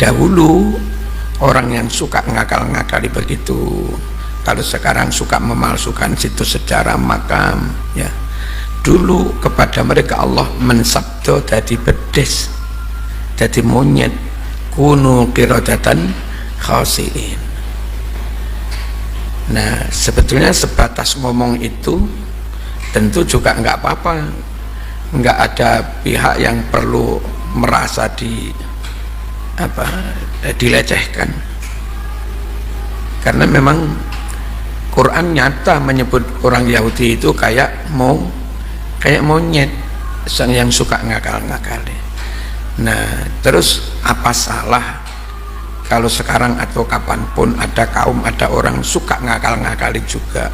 dahulu orang yang suka ngakal-ngakali begitu. Kalau sekarang suka memalsukan situs sejarah makam, ya. Dulu kepada mereka Allah mensabdo dadi bedes, dadi monyet, kunu qiradatan khasiin. Nah, sebetulnya sebatas ngomong itu tentu juga enggak apa-apa. Enggak ada pihak yang perlu merasa dilecehkan, karena memang Quran nyata menyebut orang Yahudi itu kayak monyet yang suka ngakal-ngakali. Nah, terus apa salah kalau sekarang atau kapanpun ada kaum, ada orang suka ngakal-ngakali juga,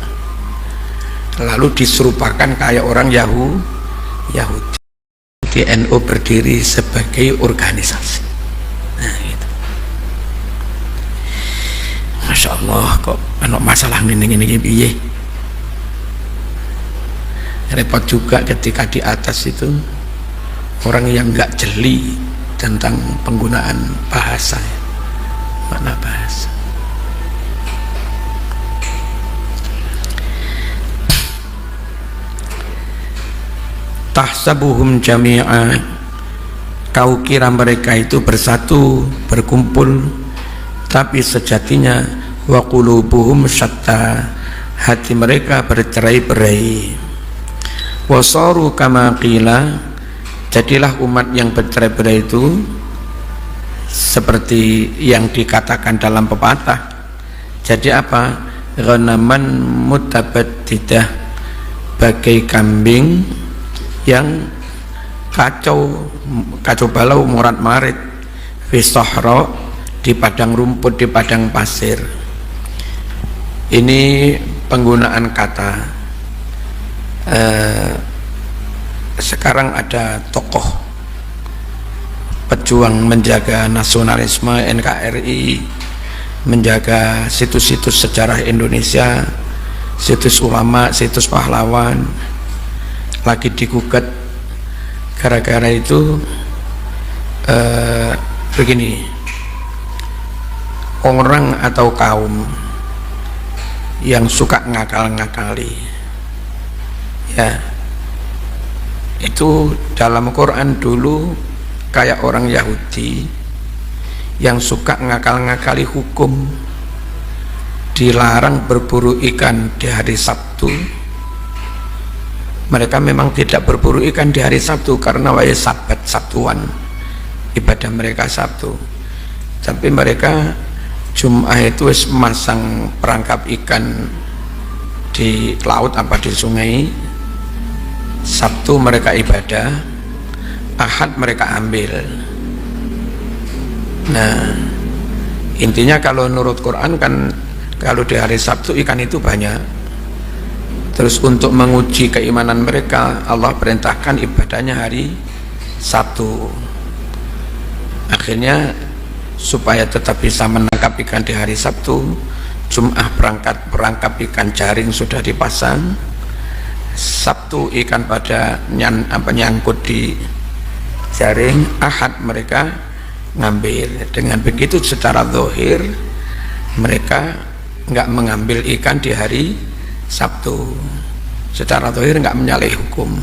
lalu diserupakan kayak orang Yahudi. Di NU berdiri sebagai organisasi. Nah, gitu. Masya Allah, kok ada masalah ini piye. Repot juga ketika di atas itu orang yang nggak jeli tentang penggunaan bahasa, makna bahasa. Tahsabuhum jami'a, kau kira mereka itu bersatu, berkumpul, tapi sejatinya wa qulubuhum syatta, hati mereka bercerai-berai. Wasaru kama qila, jadilah umat yang bercerai-berai itu seperti yang dikatakan dalam pepatah. Jadi apa? Ghanaman mutabaddidah, bagai kambing yang kacau balau murat marit fi sahra, di padang rumput, di padang pasir. Ini penggunaan kata. Sekarang ada tokoh pejuang menjaga nasionalisme NKRI, menjaga situs-situs sejarah Indonesia, situs ulama, situs pahlawan, lagi digugat gara-gara itu begini, orang atau kaum yang suka ngakal-ngakali, ya, itu dalam Quran dulu kayak orang Yahudi yang suka ngakal-ngakali hukum, dilarang berburu ikan di hari Sabtu. Mereka memang tidak berburu ikan di hari Sabtu karena waya Sabat, Sabtuan, ibadah mereka Sabtu. Tapi mereka Jum'ah itu masang perangkap ikan di laut apa di sungai. Sabtu mereka ibadah, Ahad mereka ambil. Nah, intinya kalau menurut Quran kan kalau di hari Sabtu ikan itu banyak. Terus untuk menguji keimanan mereka, Allah perintahkan ibadahnya hari Sabtu. Akhirnya supaya tetap bisa menangkap ikan di hari Sabtu, Jum'ah perangkap ikan jaring sudah dipasang. Sabtu ikan pada nyangkut di jaring, Ahad mereka ngambil. Dengan begitu secara zahir mereka nggak mengambil ikan di hari Sabtu, secara zahir nggak menyalahi hukum.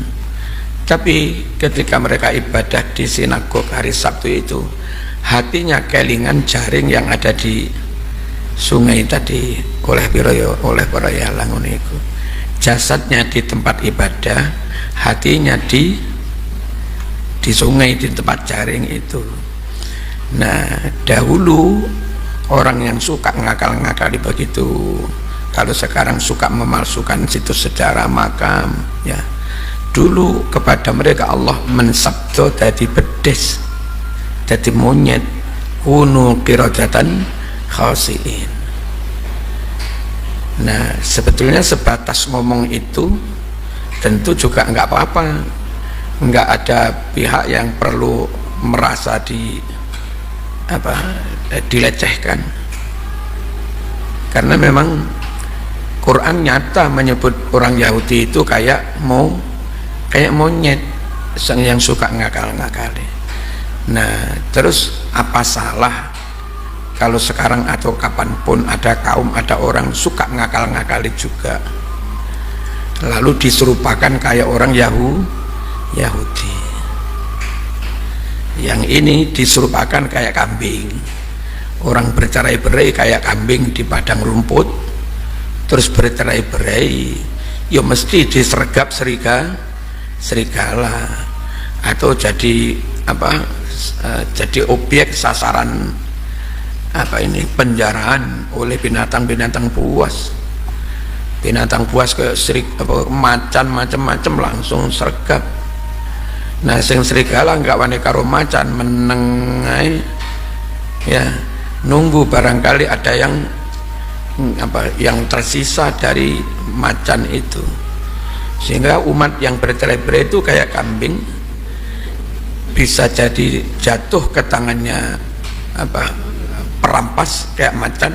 Tapi ketika mereka ibadah di sinagog hari Sabtu itu, hatinya kelingan jaring yang ada di sungai tadi, oleh para yalangun itu. Jasadnya di tempat ibadah, hatinya di sungai, di tempat jaring itu. Nah, dahulu orang yang suka ngakal-ngakali begitu. Kalau sekarang suka memalsukan situs sejarah makam, ya. Dulu kepada mereka Allah mensabdo dadi bedes, dadi monyet, kunu qiradatan khasiin. Nah, sebetulnya sebatas ngomong itu tentu juga enggak apa-apa. Enggak ada pihak yang perlu merasa dilecehkan. Karena memang Quran nyata menyebut orang Yahudi itu kayak monyet yang suka ngakal-ngakali. Nah, terus apa salah kalau sekarang atau kapanpun ada kaum, ada orang suka ngakal-ngakali juga, lalu diserupakan kayak orang Yahudi. Yang ini diserupakan kayak kambing, orang bercerai-berai kayak kambing di padang rumput, terus bercerai-berai ya mesti disergap serigala atau jadi apa, jadi objek sasaran apa ini, penjaraan oleh binatang-binatang buas. Binatang buas ke macan macam-macam langsung sergap. Nah sing serigala enggak wani karo macan, menengai ya, nunggu barangkali ada yang apa yang tersisa dari macan itu, sehingga umat yang bercerai-berai itu kayak kambing, bisa jadi jatuh ke tangannya apa perampas kayak macan,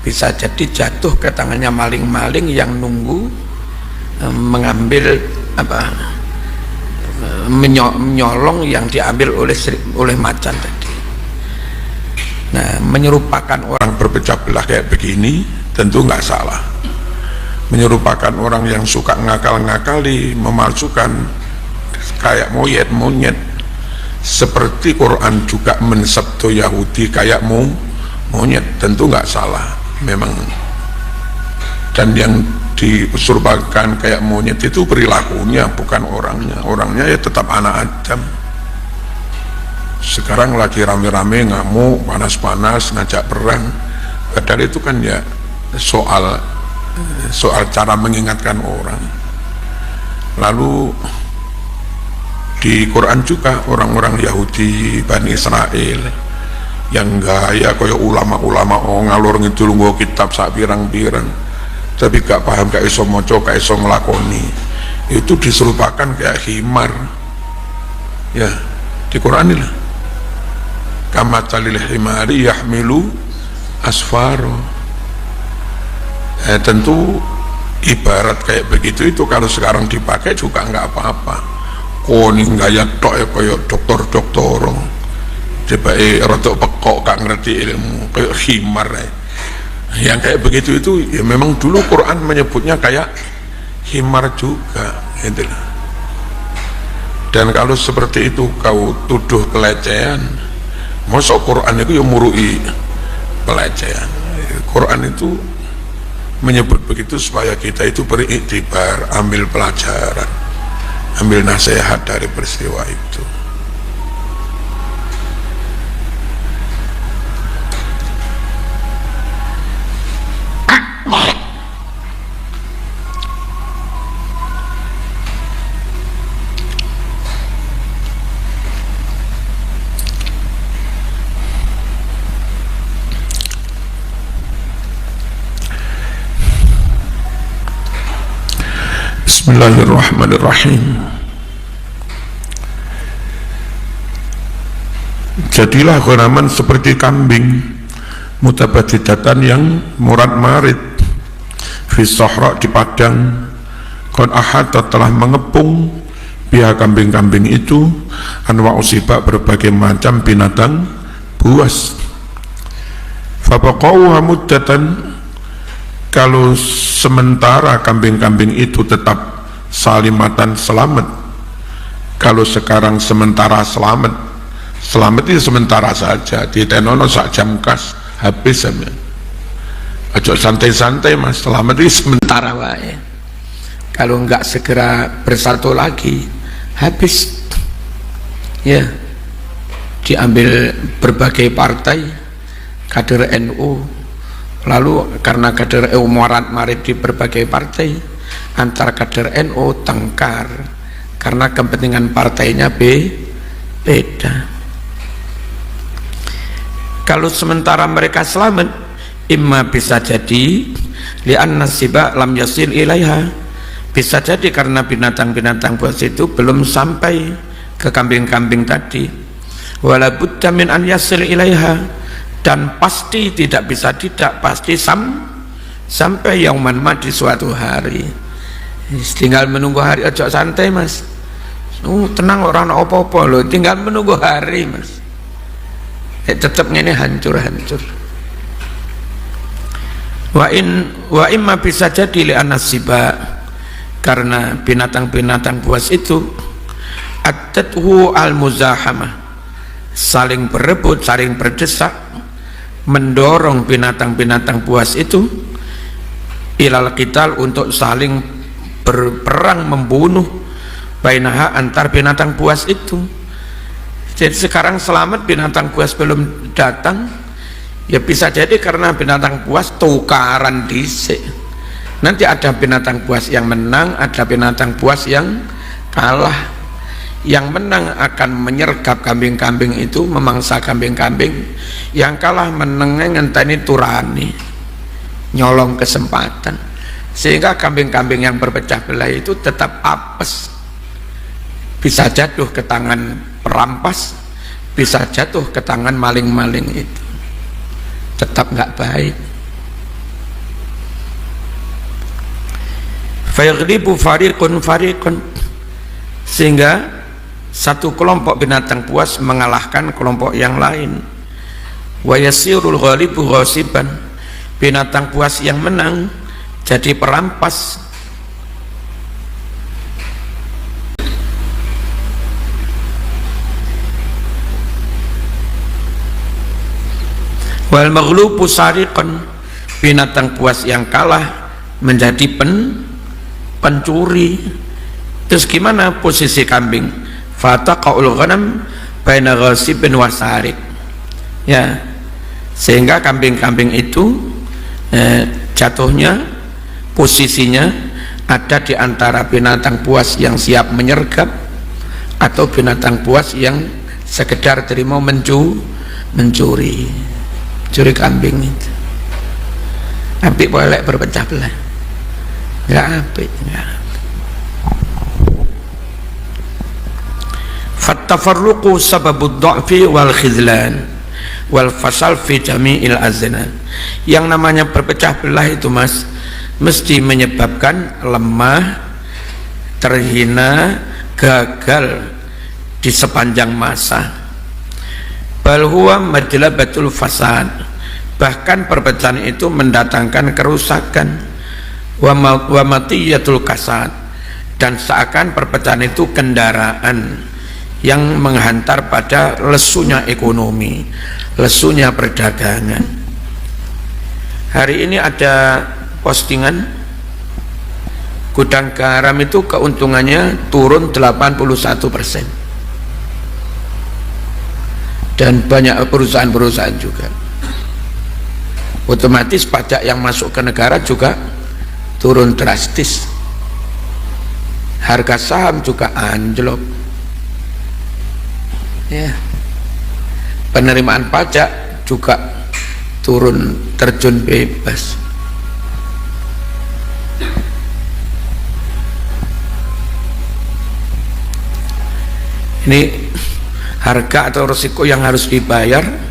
bisa jadi jatuh ke tangannya maling-maling yang nunggu mengambil apa, menyolong yang diambil oleh macan tadi. Nah, menyerupakan orang berpecah belah kayak begini tentu nggak salah. Menyerupakan orang yang suka ngakal-ngakali, memalsukan kayak monyet, seperti Quran juga mensabto Yahudi kayak monyet, tentu nggak salah memang. Dan yang diserupakan kayak monyet itu perilakunya, bukan orangnya. Orangnya ya tetap anak Adam. Sekarang lagi rame-rame ngamuk, panas-panas, ngajak perang, padahal itu kan ya soal cara mengingatkan orang. Lalu di Quran juga orang-orang Yahudi Bani Israel yang gaya kaya ulama-ulama ngalor ngidul nggo kitab sak pirang-pirang, tapi gak paham, gak iso maca, gak iso nglakoni, itu diserupakan kayak himar ya di Quran ini, kama talil himari yahmilu asfaro. Tentu ibarat kayak begitu itu kalau sekarang dipakai juga nggak apa-apa. Koning gaya tok ya kayak dokter coba rotok pekok gak ngerti ilmu kayak himar yang kayak begitu itu ya memang dulu Quran menyebutnya kayak himar juga gitu. Dan kalau seperti itu kau tuduh pelecehan, masa Quran itu yang murui pelecehan. Quran itu menyebut begitu supaya kita itu beriktibar, ambil pelajaran, ambil nasihat dari peristiwa itu. Bismillahirrahmanirrahim. Jadilah ghanaman seperti kambing, mutabadidatan yang murad marid, fi sahra di padang, qad ahata telah mengepung biha kambing-kambing itu anwa usiba berbagai macam binatang buas. Fabaqau muddatan, kalau sementara kambing-kambing itu tetap salimatan selamat. Kalau sekarang sementara selamat itu sementara saja, di tenono sak jam kas habis saja. Aja santai-santai mas, selamat itu sementara wae. Kalau enggak segera bersatu lagi habis ya. Diambil berbagai partai kader NU, lalu karena kader NU marit di berbagai partai, antar kader NU tengkar karena kepentingan partainya beda. Kalau sementara mereka selamat, imma bisa jadi li'anna siba lam yasil ilaiha, bisa jadi karena binatang-binatang buas itu belum sampai ke kambing-kambing tadi, wala budda min an yasil ilaiha, dan pasti tidak bisa pasti sampai yauman ma di suatu hari. Tinggal menunggu hari, aja santai mas, tenang orang apa-apa loh, tinggal menunggu hari mas. tetap ngene hancur-hancur. Wa imma bisa jadi li anasiba, karena binatang-binatang buas itu atathu al-muzahamah, saling berebut, saling berdesak, mendorong binatang-binatang buas itu ilal qital, untuk saling berperang membunuh bainaha, antar binatang buas itu. Jadi sekarang selamat binatang buas belum datang, ya bisa jadi karena binatang buas tukaran dhisik. Nanti ada binatang buas yang menang, ada binatang buas yang kalah. Yang menang akan menyergap kambing-kambing itu, memangsa kambing-kambing. Yang kalah menengah ngenteni turani, nyolong kesempatan, sehingga kambing-kambing yang berpecah belah itu tetap apes, bisa jatuh ke tangan perampas, bisa jatuh ke tangan maling-maling itu, tetap nggak baik. Fayaghlibu fariqun fariqun, sehingga satu kelompok binatang buas mengalahkan kelompok yang lain. Wa yasirul ghalibu ghasiban, binatang buas yang menang jadi perampas. Wal maghlubu sariqan, binatang buas yang kalah menjadi pencuri. Terus gimana posisi kambing? Fataqaul ghanam baina ghasibin wa sariq, ya, sehingga kambing-kambing itu jatuhnya, posisinya ada di antara binatang buas yang siap menyergap atau binatang buas yang sekedar terima mencuri kambing itu. Apik boleh berpecah belah, nggak apik, nggak. Fattafarruqu sababud dha'fi wal khidlan wal fasal fi jami'il aznan. Yang namanya berpecah belah itu mas, mesti menyebabkan lemah, terhina, gagal di sepanjang masa. Bal huwa majlabatul fasad, bahkan perpecahan itu mendatangkan kerusakan. Wa matiyatul kasad, dan seakan perpecahan itu kendaraan yang menghantar pada lesunya ekonomi, lesunya perdagangan. Hari ini ada postingan gudang garam itu keuntungannya turun 81%, dan banyak perusahaan-perusahaan juga. Otomatis pajak yang masuk ke negara juga turun drastis, harga saham juga anjlok, ya, penerimaan pajak juga turun, terjun bebas. Ini harga atau risiko yang harus dibayar.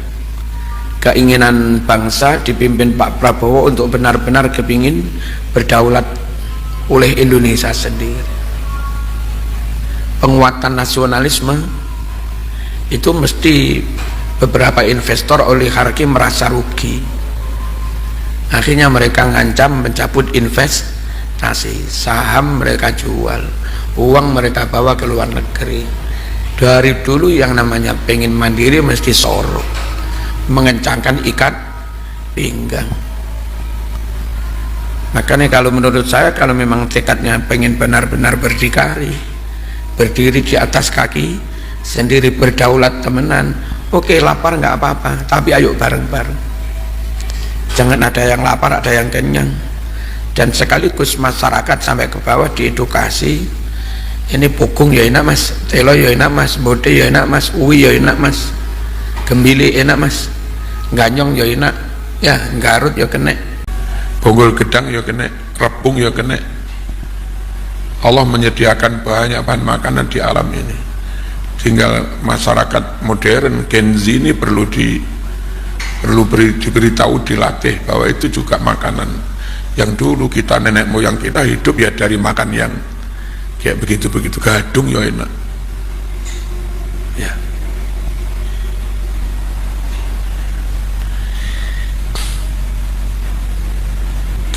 Keinginan bangsa dipimpin Pak Prabowo untuk benar-benar kepingin berdaulat oleh Indonesia sendiri. Penguatan nasionalisme itu mesti beberapa investor oligarki merasa rugi, akhirnya mereka ngancam mencabut investasi, saham mereka jual, uang mereka bawa ke luar negeri. Dari dulu yang namanya pengen mandiri mesti sorok, mengencangkan ikat pinggang. Makanya kalau menurut saya, kalau memang tekadnya pengen benar-benar berdikari, berdiri di atas kaki sendiri, berdaulat temenan, oke, lapar nggak apa-apa, tapi ayo bareng-bareng, jangan ada yang lapar ada yang kenyang. Dan sekaligus masyarakat sampai ke bawah diedukasi, ini pukung ya enak mas, telo ya enak mas, bote ya enak mas, uwi ya enak mas, gembili enak mas, ganyong ya enak, ya garut ya kena, bonggol gedang ya kena, rebung ya kena. Allah menyediakan banyak bahan makanan di alam ini, tinggal masyarakat modern Gen Z ini perlu diberitahu, dilatih bahwa itu juga makanan yang dulu kita, nenek moyang kita hidup ya dari makan yang kayak begitu-begitu, gadung ya enak, ya.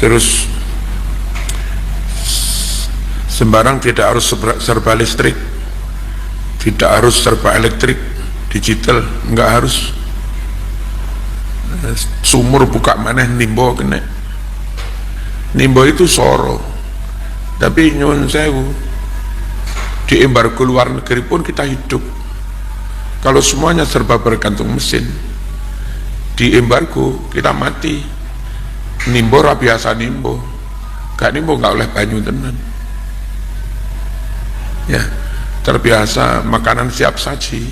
Terus sembarang tidak harus serba listrik, tidak harus serba elektrik, digital, enggak harus. Sumur buka maneh nimbo kena. Nimbo itu soro. Tapi nyuwun sewu, di embargo luar negeri pun kita hidup. Kalau semuanya serba bergantung mesin, di embargo kita mati. Nimbo ra biasa nimbo, gak nimbo gak oleh banyu tenan. Ya, terbiasa makanan siap saji,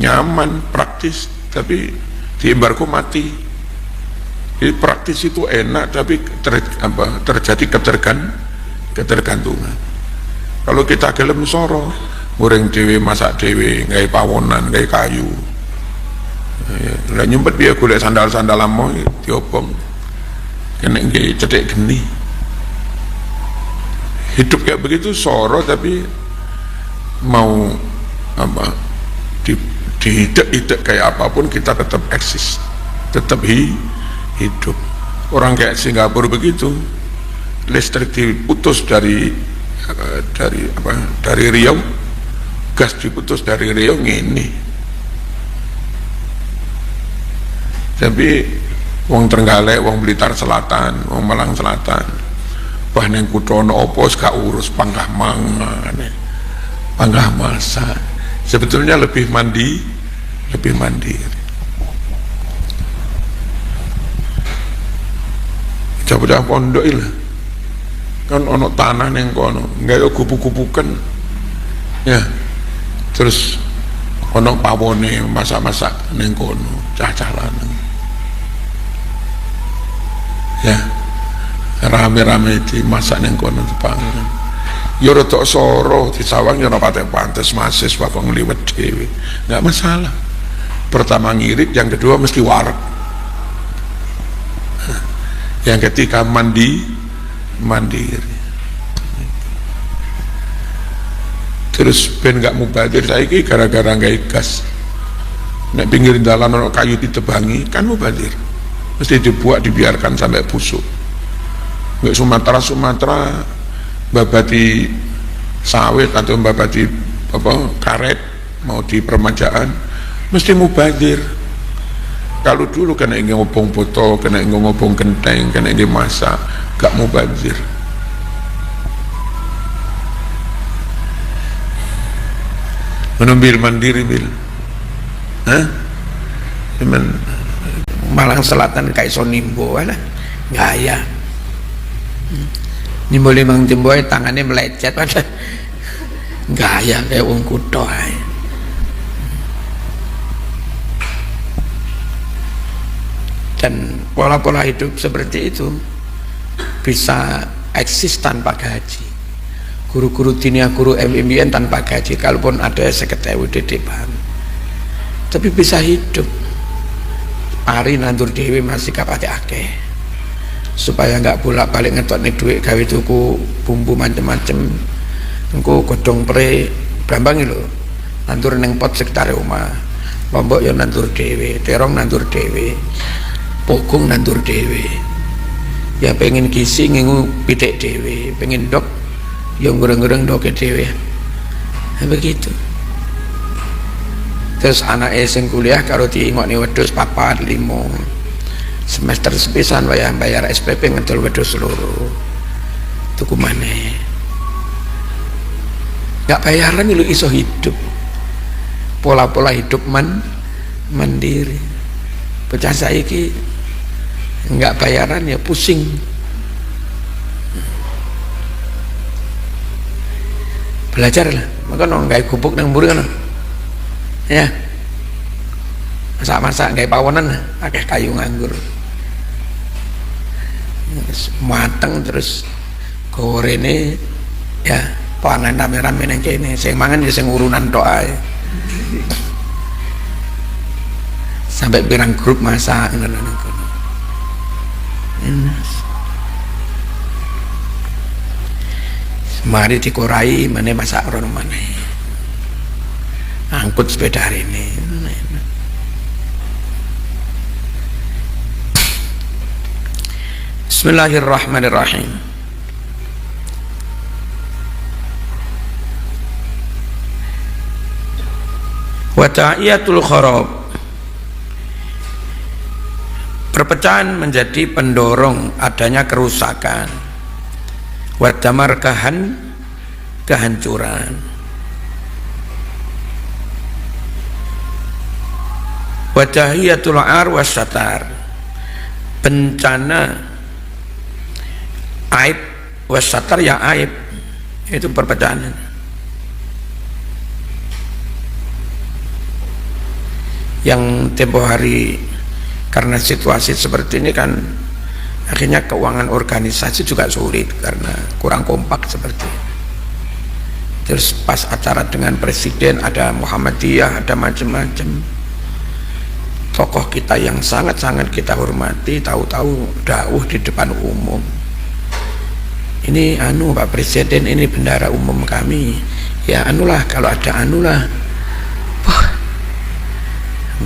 nyaman, praktis, tapi di embargo mati. Jadi praktis itu enak, tapi terjadi ketergantungan. Kalau kita gelem soro, goreng dewe, masak dewe, gawe pawonan, gawe kayu. Lah nyumpet biar golek sandal-sandal lamo diobong. Kena gawe cedek geni. Hidup kayak begitu soro, tapi mau dihidak-hidak kayak apapun kita tetap eksis, tetap hidup. Orang kayak Singapura begitu, listrik diputus dari Riau, gas diputus dari Riau ngene. Tapi wong Trenggalek, wong Blitar Selatan, wong Malang Selatan, bah neng kutono opos gak urus panggah mangan, panggah masak. Sebetulnya lebih mandiri. Coba pondok lah, kan ono tanah neng kono, nggak ada gubuk-gubukan, ya. Terus ono pawone masak-masak neng kono, cah-cahan, ya. Rame-rame di masak neng kono tepangan. Yo rotok soro di sawang yo patek pantes mahasiswa kok ngliwet dhewe. Enggak masalah. Pertama ngirit, yang kedua mesti wareg. Yang ketiga mandiri. Terus ben enggak mubadir saiki gara-gara gawe gas. Nek pinggir dalan ono kayu ditebangi kan mubadir. Mesti dibuat dibiarkan sampai busuk. Nggak Sumatera babati sawit atau babati karet mau di permajaan mesti mubadir. Kalau dulu kena ingin ngobong botol, kena ingin ngobong genteng, kena ingin masak, gak mubadir. Menambil mandiri bil, Malang Selatan kayak iso nimbo lah, gaya. Nimbo limang timboy tangannya melecet pada gaya kayak wong kutho ae. Dan pola-pola hidup seperti itu bisa eksis tanpa gaji. Guru-guru dinia, guru MIN tanpa gaji, kalaupun ada 50.000 dedepan, tapi bisa hidup. Ari nandur dewi masih kapate akeh, supaya nggak bolak-balik ngetokne duit gawe tuku bumbu macem-macem. Engko godhong pre bambang lho, nandur neng pot sekitar omah. Lombok yo nandur dewe, terong nandur dewe, pokong nandur dewe. Ya pengen gizi ngingu pitik dewe, pengen dok yang goreng-goreng doke dewe. Nah, begitu. Terus anak sing kuliah karo diingokne wedhus 4, 5 semester sepisan bayar SPP ngedol wedhus loro. Tuku maneh. Gak bayaran lu iso hidup. Pola-pola hidup mandiri. Bocah saiki enggak bayaran ya pusing. Belajar lah, maka nong gawe gubuk nang mburi kan. Ya. Masak-masak gawe pawonan akeh kayu nganggur. Mateng terus gorene ya pangan rame-rame nang kene, sing mangan ya sing urunan tok ae. Sampai pirang grup masak ngono kono. Mari dikorai mana masak rono mana. Angkut sepeda hari ini. Bismillahirrahmanirrahim. Wa ta'iyatul kharab, perpecahan menjadi pendorong adanya kerusakan. Wa damar kehancuran. Wa tahiyatul ar wassatar, bencana aib, wassatar ya aib, itu perpecahan. Yang tempo hari karena situasi seperti ini kan akhirnya keuangan organisasi juga sulit karena kurang kompak seperti ini. Terus pas acara dengan presiden ada Muhammadiyah, ada macam-macam tokoh kita yang sangat-sangat kita hormati, tahu-tahu dawuh di depan umum, ini Pak Presiden, ini bendara umum kami, ya anulah, kalau ada anulah. Wah,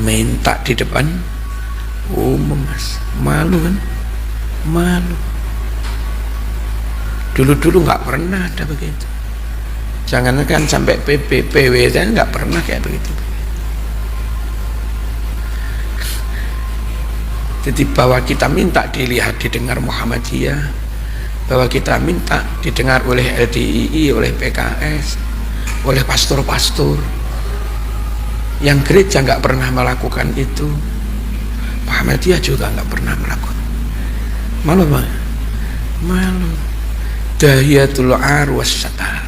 minta di depan umum, Mas, malu kan, malu. Dulu-dulu nggak pernah ada begitu, jangankan sampai PW saya nggak pernah kayak begitu. Jadi bahwa kita minta dilihat, didengar Muhammadiyah, bahwa kita minta didengar oleh LDII, oleh PKS, oleh pastor-pastor, yang gereja nggak pernah melakukan itu, Muhammadiyah juga nggak pernah melakukan. Malu, malu. Dahiyatul ar wassatar.